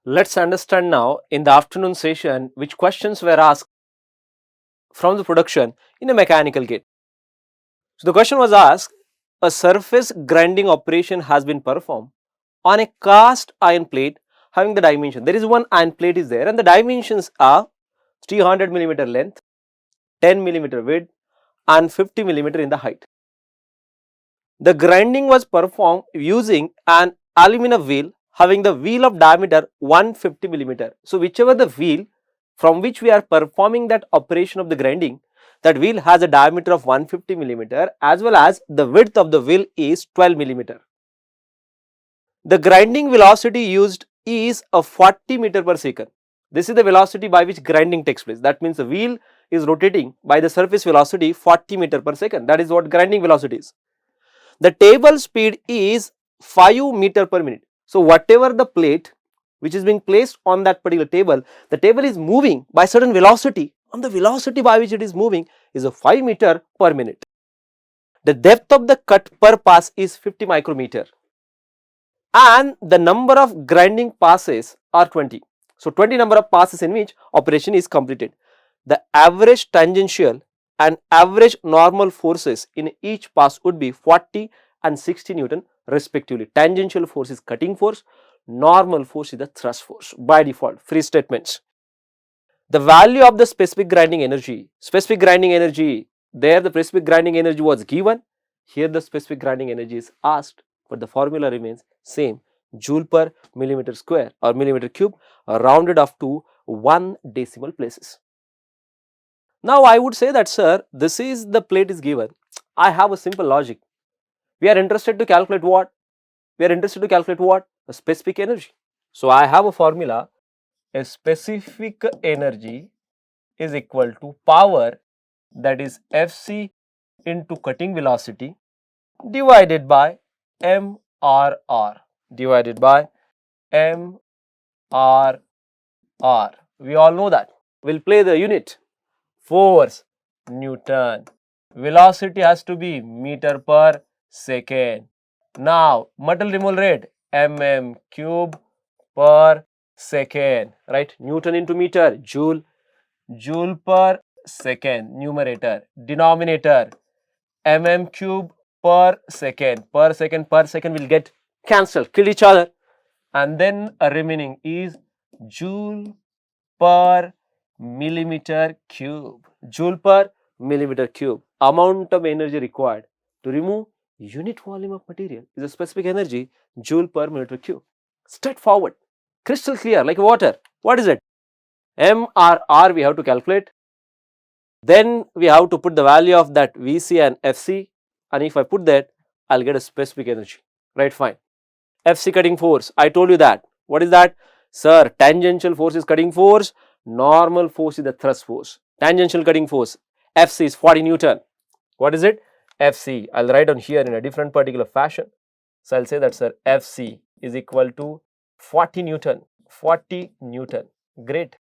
Let's understand now in the afternoon session which questions were asked from the production in a mechanical gate. So the question was asked, a surface grinding operation has been performed on a cast iron plate having the dimension. There is one iron plate is there and the dimensions are 300 millimeter length, 10 millimeter width and 50 millimeter in the height. The grinding was performed using an aluminum wheel having the wheel of diameter 150 millimeter. So whichever the wheel from which we are performing that operation of the grinding, that wheel has a diameter of 150 millimeter as well as the width of the wheel is 12 millimeter. The grinding velocity used is a 40 meter per second. This is the velocity by which grinding takes place. That means the wheel is rotating by the surface velocity 40 meter per second. That is what grinding velocity is. The table speed is 5 meter per minute. So whatever the plate which is being placed on that particular table, the table is moving by certain velocity and the velocity by which it is moving is a 5 meter per minute. The depth of the cut per pass is 50 micrometer and the number of grinding passes are 20. So 20 number of passes in which operation is completed. The average tangential and average normal forces in each pass would be 40 and 60 Newton respectively. Tangential force is cutting force, normal force is the thrust force by default, free statements. The value of the specific grinding energy, there the specific grinding energy was given, here the specific grinding energy is asked, but the formula remains same, joule per millimeter square or millimeter cube rounded off to 1 decimal places. Now I would say that sir, this is the plate is given. I have a simple logic. We are interested to calculate what? A specific energy. So I have a formula, a specific energy is equal to power, that is Fc into cutting velocity divided by MRR. We all know that. We'll play the unit. Force, Newton. Velocity has to be meter per second. Now, metal removal rate, mm cube per second, right? Newton into meter, joule, joule per second, numerator. Denominator, mm cube per second will get cancelled, kill each other. And then a remaining is joule per millimeter cube. Amount of energy required to remove unit volume of material is a specific energy, joule per millimeter cube. Straightforward, crystal clear like water. What is it? MRR we have to calculate. Then we have to put the value of that Vc and Fc, and if I put that, I'll get a specific energy. Right, fine. Fc cutting force, I told you that. What is that? Sir, tangential force is cutting force, normal force is the thrust force. Tangential cutting force, Fc is 40 Newton. What is it? Fc, I'll write on here in a different particular fashion. So I'll say that sir, Fc is equal to 40 Newton. Great.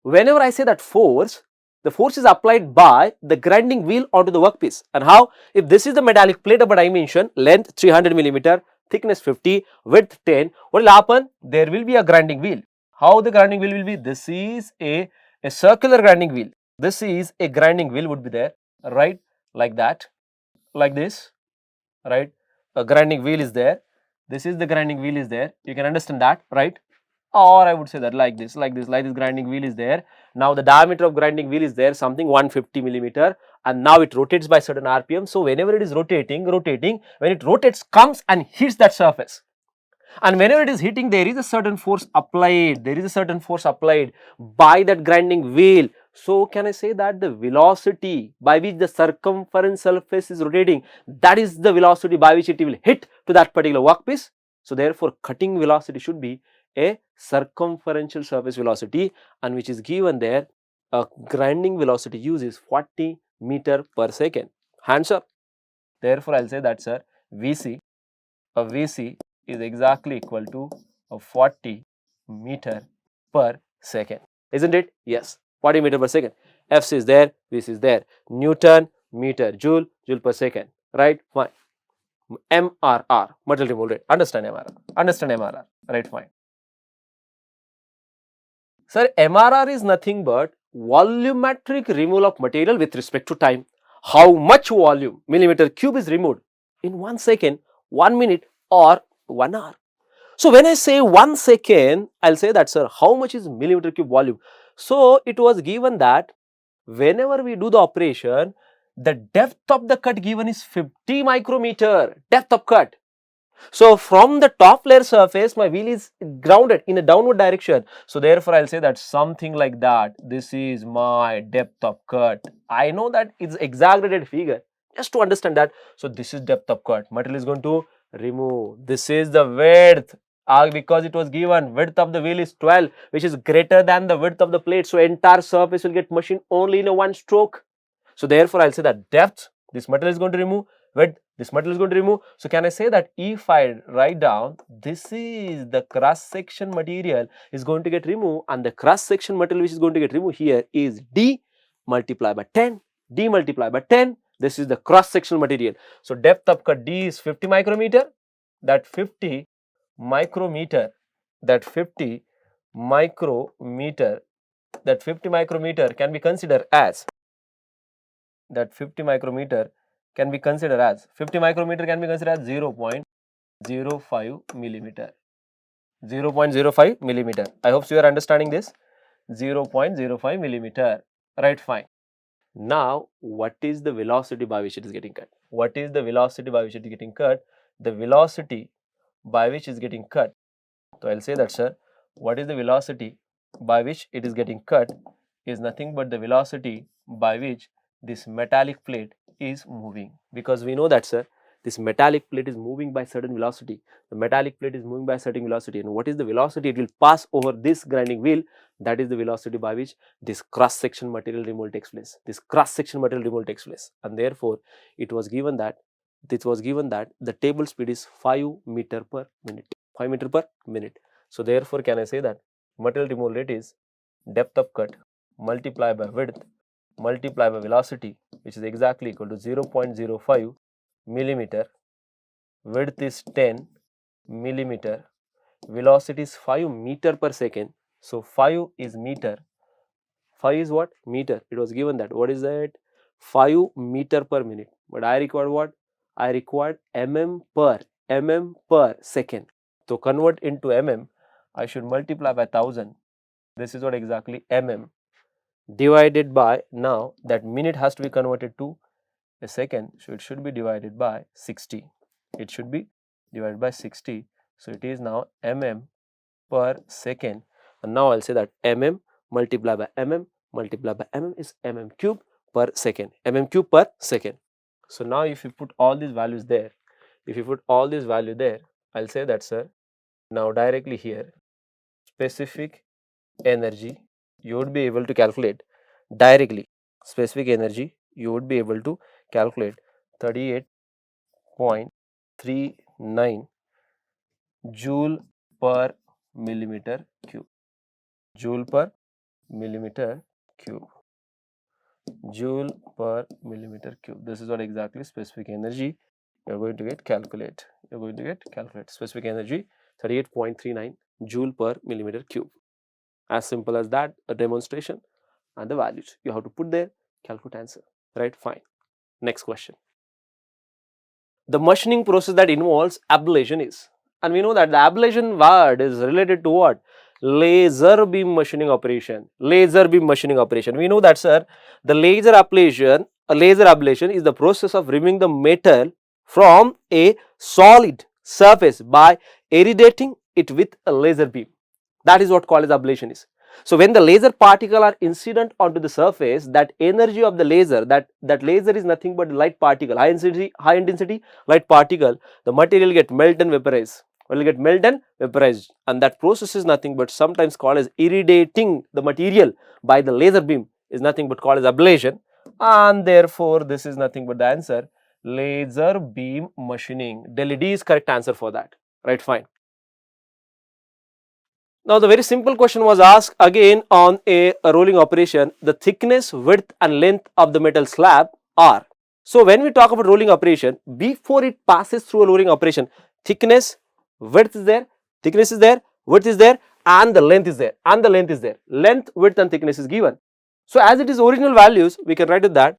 Whenever I say that force, the force is applied by the grinding wheel onto the workpiece. And how? If this is the metallic plate of a dimension, length 300 millimeter, thickness 50, width 10, what will happen? There will be a grinding wheel. How the grinding wheel will be? This is a circular grinding wheel. This is a grinding wheel would be there, right? Like that, like this, right? A grinding wheel is there. This is the grinding wheel is there. You can understand that, right? Or I would say that like this grinding wheel is there. Now the diameter of grinding wheel is there, something 150 millimeter, and now it rotates by certain RPM. So whenever it is rotating, when it rotates, comes and hits that surface. And whenever it is hitting, there is a certain force applied. By that grinding wheel. So can I say that the velocity by which the circumference surface is rotating, that is the velocity by which it will hit to that particular workpiece. So therefore, cutting velocity should be a circumferential surface velocity, and which is given there, a grinding velocity use is 40 meter per second. Hands up. Therefore, I'll say that sir, Vc is exactly equal to 40 meter per second. Isn't it? Yes, 40 meter per second. Fc is there, Vc is there. Newton, meter, joule per second. Right? Fine. MRR, metal removal rate. Understand MRR. Right? Fine. Sir, MRR is nothing but volumetric removal of material with respect to time. How much volume millimeter cube is removed in 1 second, 1 minute or 1 hour. So when I say 1 second, I'll say that, sir, how much is millimeter cube volume? So it was given that whenever we do the operation, the depth of the cut given is 50 micrometer, depth of cut. So from the top layer surface, my wheel is grounded in a downward direction. So therefore, I'll say that something like that. This is my depth of cut. I know that it's exaggerated figure. Just to understand that. So this is depth of cut. Material is going to remove. This is the width. Because it was given width of the wheel is 12, which is greater than the width of the plate. So entire surface will get machined only in a one stroke. So therefore, I'll say that depth, this material is going to remove, width, this material is going to remove. So can I say that if I write down, this is the cross section material is going to get removed, and the cross section material which is going to get removed here is D multiplied by 10, D multiplied by 10. This is the cross sectional material. So depth of cut D is 50 micrometer. That 50 micrometer, that 50 micrometer can be considered as, that 50 micrometer can be considered as 0.05 millimeter. 0.05 millimeter. I hope you are understanding this. 0.05 millimeter. Right, fine. Now, what is the velocity by which it is getting cut? What is the velocity by which it is getting cut? The velocity by which it is getting cut. So I'll say that, sir, what is the velocity by which it is getting cut is nothing but the velocity by which this metallic plate is moving. Because we know that, sir, this metallic plate is moving by certain velocity. The metallic plate is moving by certain velocity. And what is the velocity it will pass over this grinding wheel? That is the velocity by which this cross section material removal takes place. This cross section material removal takes place. And therefore, it was given that the table speed is 5 meter per minute. 5 meter per minute. So therefore, can I say that material removal rate is depth of cut multiplied by width multiplied by velocity, which is exactly equal to 0.05 millimeter, width is 10 millimeter, velocity is 5 meter per second. So 5 is meter. 5 is what? Meter. It was given that. What is that? 5 meter per minute. But I required what? I required mm per second. So convert into mm, I should multiply by 1000. This is what exactly mm divided by, now that minute has to be converted to a second. So it should be divided by 60. It should be divided by 60. So it is now mm per second. And now I'll say that mm multiplied by mm multiplied by mm is mm cube per second. Mm cube per second. So now if you put all these values there, I'll say that, sir, now directly here, specific energy you would be able to calculate directly. Specific energy you would be able to calculate 38.39 joule per millimeter cube. Joule per millimeter cube. Joule per millimeter cube. This is what exactly specific energy you are going to get calculate. Specific energy 38.39 joule per millimeter cube. As simple as that, a demonstration and the values you have to put there, calculate answer. Right, fine. Next question. The machining process that involves ablation is, and we know that the ablation word is related to what? Laser beam machining operation. Laser beam machining operation. We know that, sir, the laser ablation is the process of removing the metal from a solid surface by irradiating it with a laser beam. That is what called as ablation is. So when the laser particle are incident onto the surface, that energy of the laser, that laser is nothing but light particle, high intensity light particle, the material get melt and vaporize. And that process is nothing but sometimes called as irradiating the material by the laser beam is nothing but called as ablation, and therefore this is nothing but the answer, laser beam machining. Delhi D is correct answer for that. Right, fine. Now the very simple question was asked again on a rolling operation. The thickness, width and length of the metal slab are. So when we talk about rolling operation, before it passes through a rolling operation, thickness, width is there, width is there, and the length is there, and the length is there. Length, width and thickness is given. So as it is original values, we can write it that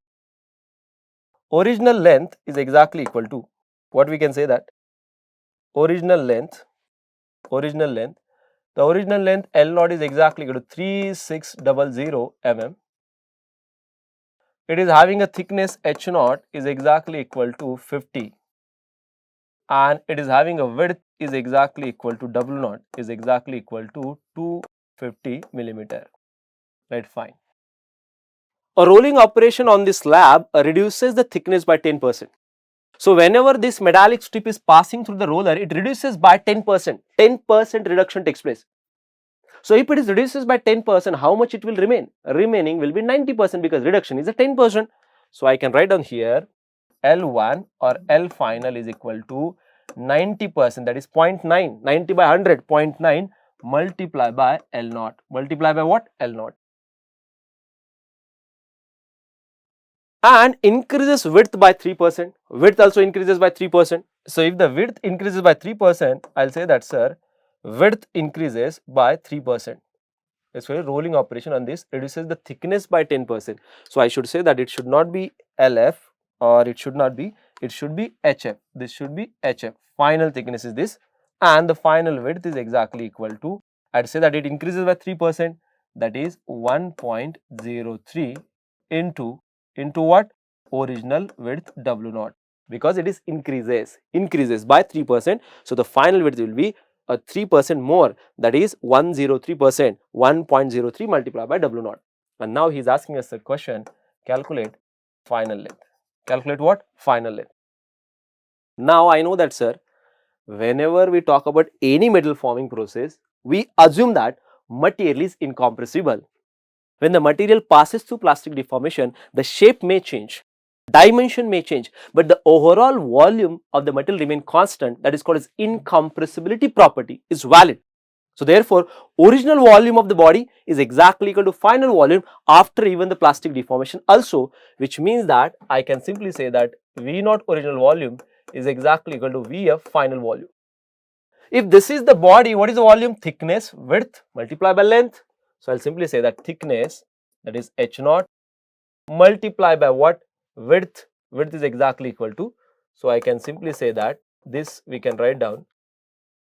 original length is exactly equal to, what we can say that original length, the original length L naught is exactly equal to 3600 mm. It is having a thickness H naught is exactly equal to 50, and it is having a width is exactly equal to W naught is exactly equal to 250 millimeter. Right, fine. A rolling operation on this slab reduces the thickness by 10%. So whenever this metallic strip is passing through the roller, it reduces by 10%. 10% reduction takes place. So if it is reduces by 10%, how much it will remain? Remaining will be 90% because reduction is a 10%. So I can write down here L1 or L final is equal to 90%, that is 0.9, 90 by 100, 0.9 multiply by L naught. Multiply by what? L naught. And increases width by 3%. Width also increases by 3%. So if the width increases by 3%, I'll say that, sir, width increases by 3%. It's a rolling operation on this, reduces the thickness by 10%. So I should say that it should not be LF, or it should not be, it should be HF. This should be HF. Final thickness is this, and the final width is exactly equal to, I'd say that it increases by 3%, that is 1.03 into what? Original width W naught, because it is increases by 3%. So the final width will be a 3% more, that is 103%, 1.03 multiplied by W naught. And now he is asking us a question, calculate final length. Calculate what? Final length. Now I know that, sir, whenever we talk about any metal forming process, we assume that material is incompressible. When the material passes through plastic deformation, the shape may change, dimension may change, but the overall volume of the material remain constant. That is called as incompressibility property is valid. So therefore, original volume of the body is exactly equal to final volume after even the plastic deformation also, which means that I can simply say that V naught original volume is exactly equal to Vf final volume. If this is the body, what is the volume? Thickness, width multiplied by length. So I'll simply say that thickness, that is H naught, multiply by what? Width. Width is exactly equal to. So I can simply say that this we can write down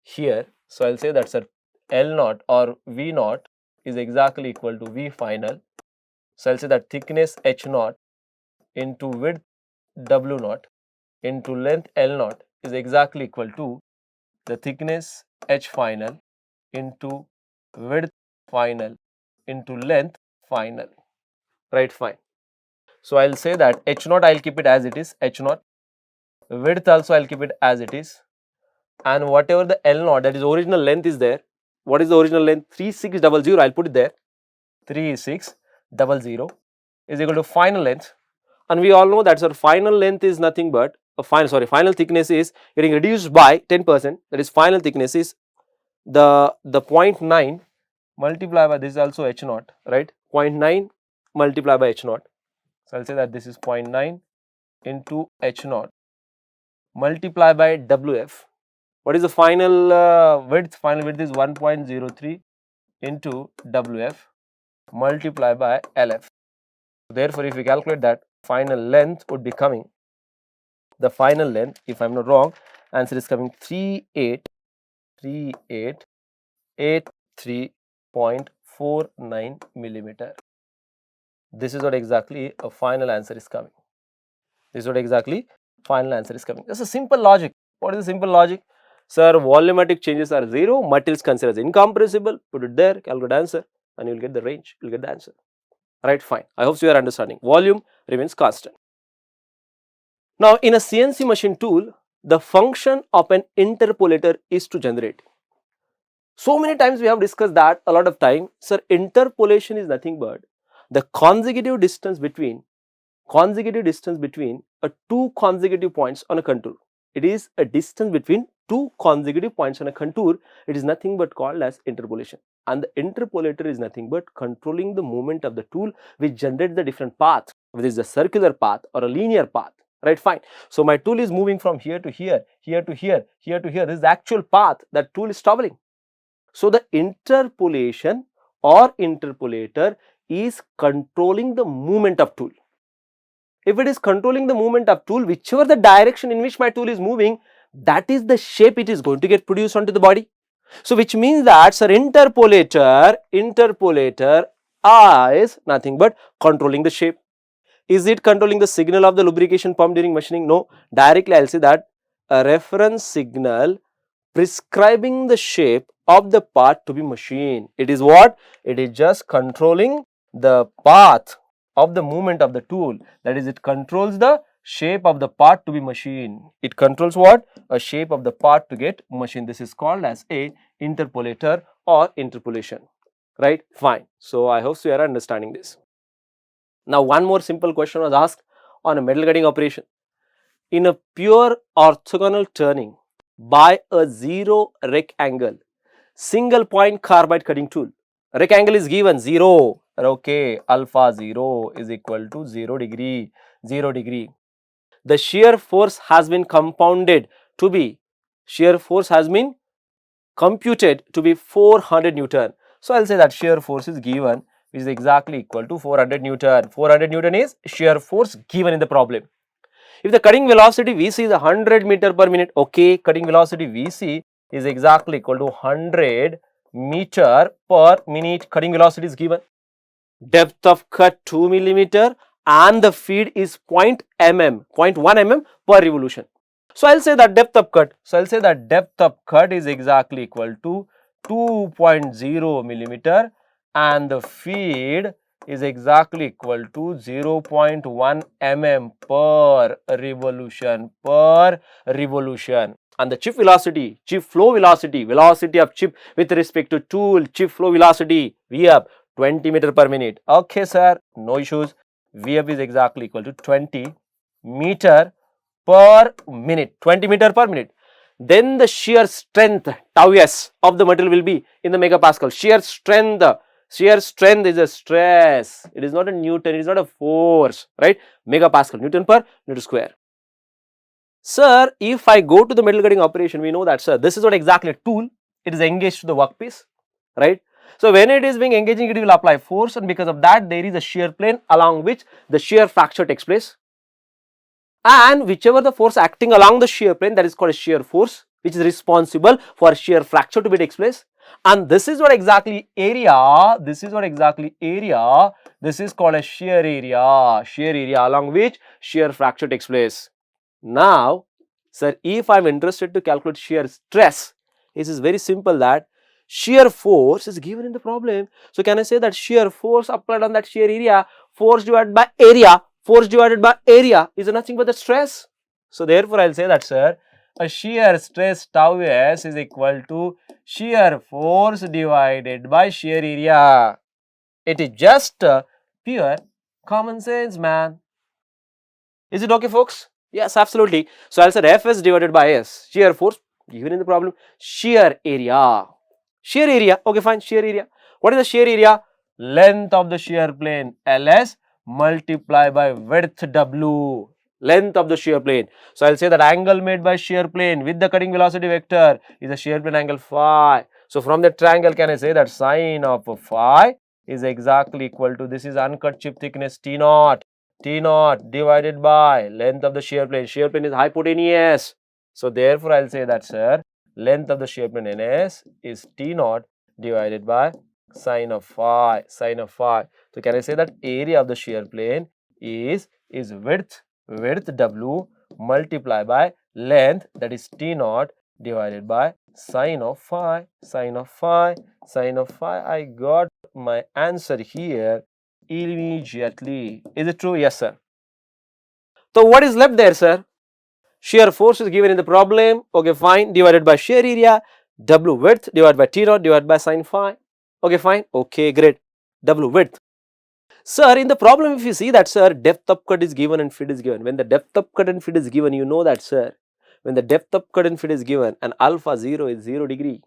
here. So I'll say that, sir, L naught or V naught is exactly equal to V final. So I'll say that thickness H naught into width W naught into length L naught is exactly equal to the thickness H final into width final into length final. Right, fine. So I'll say that H naught I'll keep it as it is, H naught. Width also I'll keep it as it is, and whatever the L naught, that is original length, is there. What is the original length? 3600, I'll put it there. 3600 is equal to final length, and we all know that, sir, final length is nothing but final thickness is getting reduced by 10%. That is final thickness is the 0.9 multiply by this is also H naught, right? 0.9 multiply by H naught. So I'll say that this is 0.9 into H naught multiply by WF. What is the final width? Final width is 1.03 into WF multiply by LF. Therefore, if we calculate that, final length would be coming, the final length, if I am not wrong, answer is coming 3883.49 millimeter. This is what exactly a final answer is coming. This is what exactly final answer is coming. That's a simple logic. What is the simple logic? Sir, volumetric changes are 0, material is considered as incompressible, put it there, calculate answer, and you will get the range, you will get the answer. Right, fine. I hope you are understanding. Volume remains constant. Now, in a CNC machine tool, the function of an interpolator is to generate. So many times we have discussed that a lot of time. Sir, interpolation is nothing but the consecutive distance between two consecutive points on a contour. It is a distance between two consecutive points on a contour. It is nothing but called as interpolation. And the interpolator is nothing but controlling the movement of the tool which generates the different path, whether it is a circular path or a linear path. Right, fine. So my tool is moving from here to here, here to here, here to here. This is the actual path that tool is traveling. So the interpolation or interpolator is controlling the movement of tool. If it is controlling the movement of tool, whichever the direction in which my tool is moving, that is the shape it is going to get produced onto the body. So which means that, sir, interpolator is nothing but controlling the shape. Is it controlling the signal of the lubrication pump during machining? No. Directly I will say that a reference signal prescribing the shape of the part to be machined. It is what? It is just controlling the path of the movement of the tool. That is, it controls the shape of the part to be machined. It controls what? A shape of the part to get machined. This is called as a interpolator or interpolation. Right? Fine. So I hope you are understanding this. Now one more simple question was asked on a metal cutting operation. In a pure orthogonal turning by a zero rec angle, single point carbide cutting tool, rec angle is given 0, okay, alpha 0 is equal to 0 degree. The shear force has been computed to be 400 Newton. So I will say that shear force is given, which is exactly equal to 400 Newton. 400 Newton is shear force given in the problem. If the cutting velocity Vc is 100 meter per minute, okay, cutting velocity Vc is exactly equal to 100 meter per minute. Cutting velocity is given. Depth of cut 2 millimeter and the feed is 0.1 mm per revolution. So I'll say that depth of cut. Is exactly equal to 2.0 millimeter and the feed is exactly equal to 0.1 mm per revolution. And the chip velocity, chip flow velocity, velocity of chip with respect to tool, chip flow velocity, Vf 20 meter per minute. Okay, sir, no issues. Vf is exactly equal to 20 meter per minute, 20 meter per minute. Then the shear strength tau s of the material will be in the megapascal. Shear strength is a stress. It is not a Newton, it is not a force, right? Megapascal, Newton per meter square. Sir, if I go to the metal cutting operation, we know that, sir, this is not exactly a tool. It is engaged to the workpiece, right? So when it is being engaging, it will apply force, and because of that, there is a shear plane along which the shear fracture takes place. And whichever the force acting along the shear plane, that is called a shear force, which is responsible for shear fracture to be takes place. And this is what exactly area. This is called a shear area along which shear fracture takes place. Now, sir, if I am interested to calculate shear stress, it is very simple that shear force is given in the problem. So can I say that shear force applied on that shear area, force divided by area is nothing but the stress. So therefore I will say that, sir, a shear stress tau s is equal to shear force divided by shear area. It is just pure common sense, man. Is it okay, folks? Yes, absolutely. So I'll say Fs divided by S, shear force given in the problem, shear area. Okay, fine, shear area. What is the shear area? Length of the shear plane, Ls, multiply by width W, length of the shear plane. So I'll say that angle made by shear plane with the cutting velocity vector is a shear plane angle phi. So from that triangle, can I say that sine of phi is exactly equal to, this is uncut chip thickness T naught divided by length of the shear plane. Shear plane is hypotenuse. So therefore I'll say that, sir, length of the shear plane Ns is T naught divided by sine of phi. So can I say that area of the shear plane is width W multiplied by length, that is T naught divided by sine of phi. I got my answer here immediately. Is it true? Yes, sir. So what is left there, sir? Shear force is given in the problem. Okay, fine. Divided by shear area. W width divided by T naught divided by sine phi. Okay, fine. Okay, great. W width. Sir, in the problem, if you see that, sir, depth of cut is given and feed is given. When the depth of cut and feed is given, you know that, sir, when the depth of cut and feed is given and alpha 0 is 0 degree.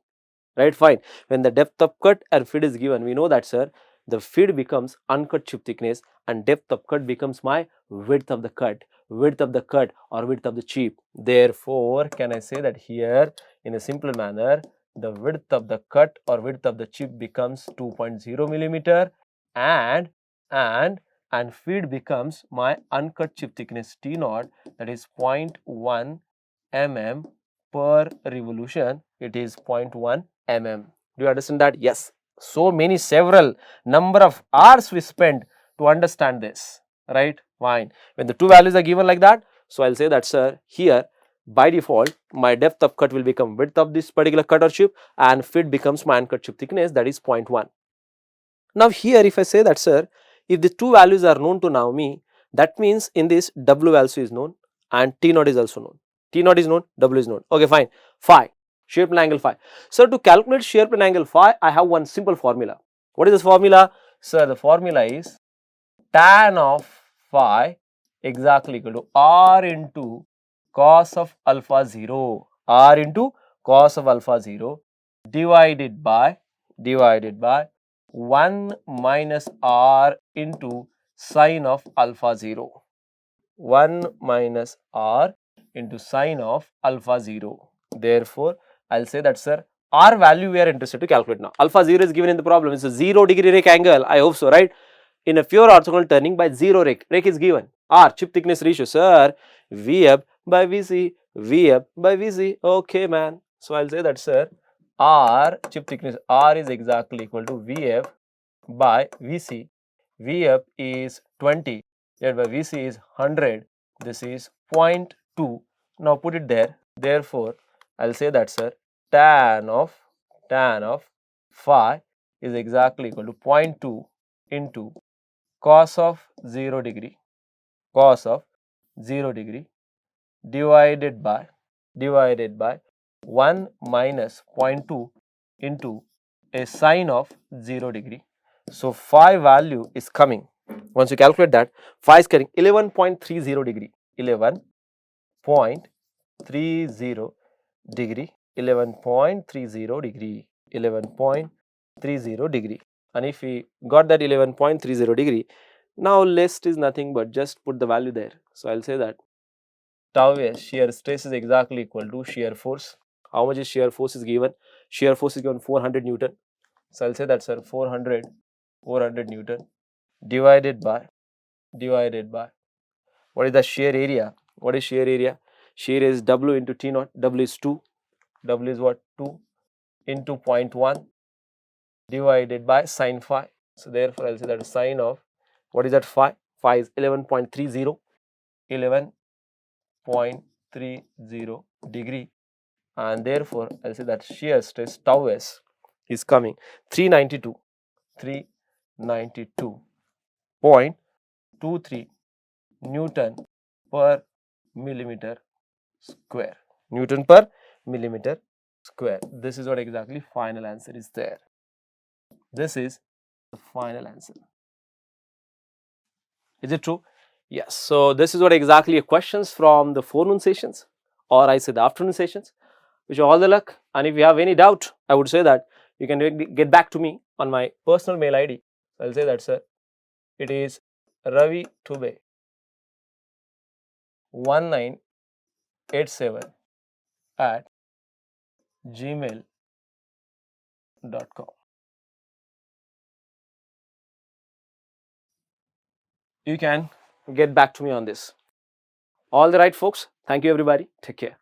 Right, fine. When the depth of cut and feed is given, we know that, sir, the feed becomes uncut chip thickness and depth of cut becomes my width of the cut or width of the chip. Therefore, can I say that here in a simpler manner, the width of the cut or width of the chip becomes 2.0 millimeter and feed becomes my uncut chip thickness T naught, that is 0.1 mm per revolution. It is 0.1 mm. Do you understand that? Yes. So many several number of hours we spent to understand this, right? Fine. When the two values are given like that, so I'll say that, sir, here by default my depth of cut will become width of this particular cut or chip and feed becomes my uncut chip thickness, that is 0.1. Now here if I say that, sir, if the two values are known to now me, that means in this W also is known and T naught is also known. T naught is known, W is known. Okay, fine. Phi, shear plane angle phi. So to calculate shear plane angle phi, I have one simple formula. What is this formula? Sir, the formula is tan of phi exactly equal to R into cos of alpha 0. R into cos of alpha 0 divided by 1 minus R into sine of alpha 0. 1 minus R into sine of alpha 0. Therefore, I'll say that, sir, R value we are interested to calculate now. Alpha 0 is given in the problem. It's a 0 degree rake angle. I hope so, right? In a pure orthogonal turning by 0 rake. Rake is given. R, chip thickness ratio, sir, Vf by Vc, Vf by Vc. Okay, man. So, I'll say that, sir, R, chip thickness, R is exactly equal to Vf by Vc. Vf is 20, divided by Vc is 100. This is 0.2. Now put it there. Therefore, I'll say that, sir, tan of phi is exactly equal to 0.2 into cos of 0 degree divided by 1 minus 0.2 into a sine of 0 degree. So, phi value is coming, once you calculate that, phi is coming 11.30 degree, 11.30 degree, 11.30 degree. And if we got that 11.30 degree, now list is nothing but just put the value there. So, I'll say that tau s shear stress is exactly equal to shear force. How much is shear force is given? Shear force is given 400 Newton. So, I'll say that, sir, 400 Newton divided by what is the shear area? What is shear area? Shear is W into T naught. W is 2. W is what? 2 into 0.1 divided by sine phi. So, therefore, I'll say that sine of what is that phi? Phi is 11.30 degree, and therefore, I'll say that shear stress tau s is coming 392.23 Newton per millimeter square. Newton per millimeter square. This is what exactly final answer is there. This is the final answer. Is it true? Yes. So, this is what exactly questions from the forenoon sessions, or I say the afternoon sessions. Wish you all the luck, and if you have any doubt, I would say that you can get back to me on my personal mail ID. I'll say that, sir, it is Ravi Tube 1987 at gmail.com. You can get back to me on this. All the right, folks. Thank you, everybody. Take care.